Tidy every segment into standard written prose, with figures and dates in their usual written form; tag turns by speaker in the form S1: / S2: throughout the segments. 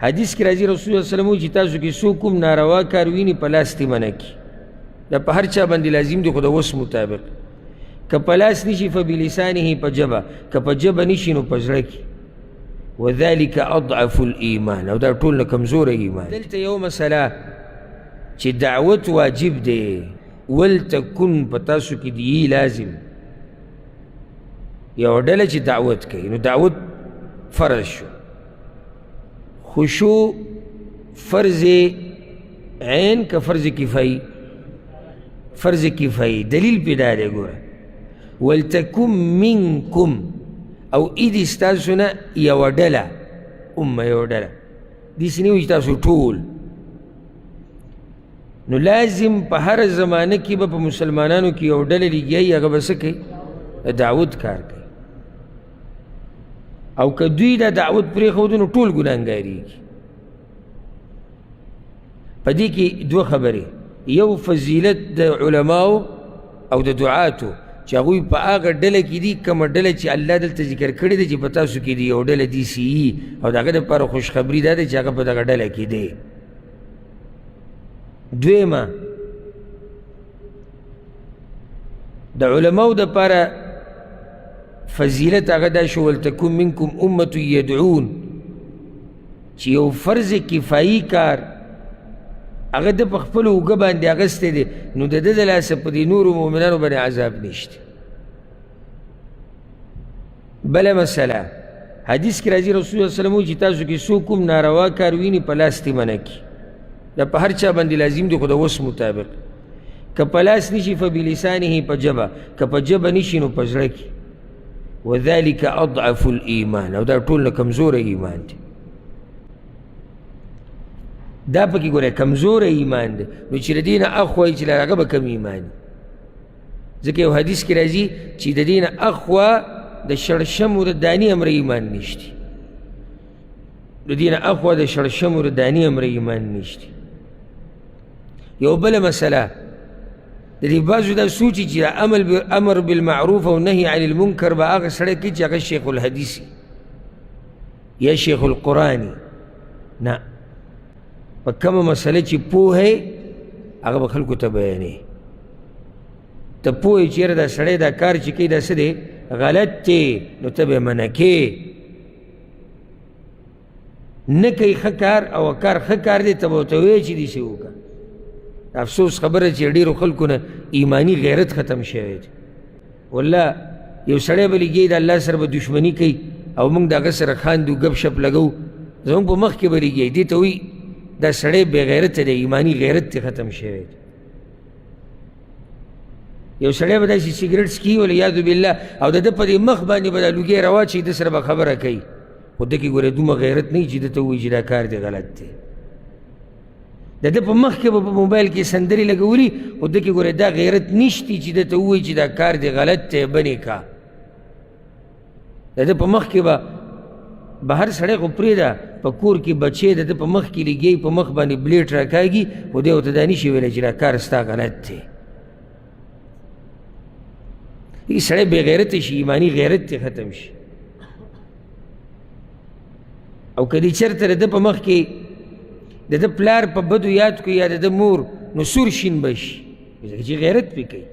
S1: حدیث کی راځي رسول الله صلی الله علیه وسلم چې تاسو کې څوک کوم ناروا کار ویني په لاس دې منع کړي. دا په هر چا باندې لازم دی خو د وس مطابق. که په لاس نشي فبلسانه په ژبه، که په ژبه نشي نو په زړه کې. وذلك اضعف الايمان، او دا ټول نه کمزوره ایمان. دلته یو مسله چې دعوت واجب دی، ولتکن په تاسو کې دی لازم. یو ډله چې دعوت کوي نو دعوت فرض شو. خشوع فرض عین که فرض کفائی؟ فرض کفائی. دلیل پیدا دی ګوره، ولتکن منکم، او ایدی ستاسو نه یوه ډله، امه یوه ډله، داسې نه وي چې تاسو ټول. نو لازم په هر زمانه کې به په مسلمانانو کې یو ډله لګیایي، هغه به څه کوي؟ د دعوت کار کوي. او که دوی دا دعوت پرېښودو نو ټول ګناهګارېږي. په دې کې دوه خبرې، یو فضیلت د علماو او د دعاتو چې هغوی په هغه ډله کې دي کومه ډله چې الله دلته ذکر کړې ده چې په تاسو کې دي یو ډله داسې وي، او د هغه دپاره خوشخبري دا ده چې هغه په دغه ډله کې دی. دویمه، د علماو دپاره فضیلت هغه دا شو ولتکن منکم امة یدعون، چې یو فرض کفایي کار هغه د په خپلو اوږه باندې اخیستی دی، نو د ده د لاسه په دې نورو مؤمنانو باندې عذاب نشته. بله مسله، حدیث کې راځي رسول الله صلی الله علیه وسلم چې تاسو کې څوک کوم ناروا کار ویني په لاس دې منع کړي. دا په هر چا باندې لازم دی خو د وس مطابق. که په لاس نشي فبلسانه په ژبه، که په ژبه نشي نو په زړه کې. وذلك اضعف الايمان، او دا ټول نه کمزوره ایمان دی. دا پکې ګوره کمزوره ایمان دی، نو چې د دې نه اخ وایي چې له هغه به کم ایمان وي. ځکه یو حدیث کې راځي چې د دې نه اخوا د شړشمو د دانې امر ایمان نشتی. د دې نه اخوا د شړشمو د دانې امر ایمان نشتی. یو بله مسله، د دې بعضو دا سوچي چې امر بالمعروف او نهي عن المنکر به هغه سړی کوي چې هغه شیخ الحدیث یا شیخ القرآن. نه، په کومه مسله چې پوهې هغه به خلکو ته بیانې. ته پوهې چېرې دا سړی دا کار چې کوي دا څه دی غلط دی، نو ته به یې منع کوې. نه کوي ښه کار او کار ښه کار دی، ته به ورته وایې چې داسې وکړه. افسوس خبره چې ډېرو خلکو نه ایمانی غیرت ختم شوی دی. والله یو سړی به لګي د الله سره به دشمني کوي او موږ د هغه سره خاندو ګپ شپ لګو، زموږ په مخ کې به لګي، دې ته وایي دا سړی بې غیرته دی، ایمانی غیرت تی ختم شوی دی. یو سړی به داسې سګرټ څکي والعیاذ بالله، او د ده په دې مخ باندې به دا لوګی راواچوي، ده سره به خبره کوي، خو ده کې ګوره دومره غیرت نه وي چې ده ته ووایي چې دا کار دی غلط دی. د ده په مخ کې به په موبایل کې سندرې لګولي، خو ده کې ګوره دا غیرت نشتی چې ده ته ووایي چې دا کار دی غلط دی بنې کا. د ده په مخ کې به بهر سړی خو پرېږده، په کور کې بچې د ده په مخ کې لګیایي، په مخ باندې بلیټ راکاږي، خو دی ورته دا نشي ویلی چې دا کار ستا غلط دی. ای سړی بې غیرته شي، ایمانی غیرت تی ختم شي. او که دې چېرته د ده په مخ کې د ده پلار په بدو یاد کړي یا د ده مور، نو سور شین به شي، ځکه چې غیرت پې کوي.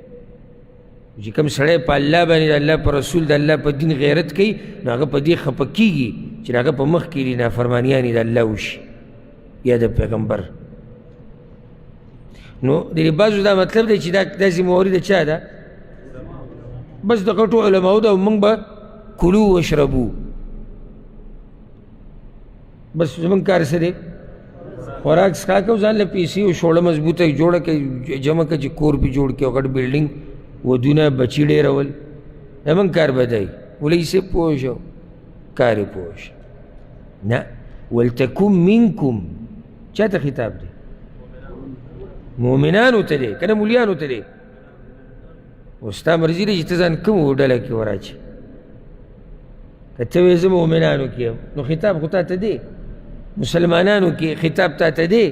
S1: چې کوم سړی په الله باندې د الله په رسول د الله په دین غیرت کوي، نو هغه په دې خفه کېږي چې هغه په مخ کې دي نافرمانیانې د الله وشي یا د پیغمبر. نو د دې بعضو دا مطلب دی چې دا ذمهواري د چا ده؟ بس د غټو علماو ده، او موږ به کلو واشربو، بس زموږ کار څه دی؟ خوراک څښاک او ځان له پیسې او شوړه مضبوطه جوړه کړئ، جمع کړه چې کور پې جوړ کړي او غټ بلډینګ ودونه بچي ډېرول، زموږ کار به دی. ولې صاحب پوه شو، کار یې پوه شو. نه، ولتکن منکم چا ته خطاب دی؟ مؤمنانو ته دی که نه مولیانو ته دی؟ اوس ستا مرضي دی چې ته ځان کومو ډله کې وراچې. که ته وایې زه مؤمنانو کې یم، نو خطاب خو تا ته دی، مسلمانانو کې خطاب تا ته دی.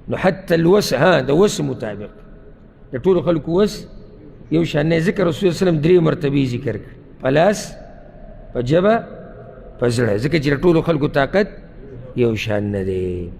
S1: نو حتی الوس، د وس مطابق د ټولو خلکو وس یو شان نه. ذکر رسول الله صلی الله علیه وسلم 3 مرتبې ذکر کړ، په لاس، په ژبه په زړه ځکه چې د ټولو خلکو طاقت یو شان نه دی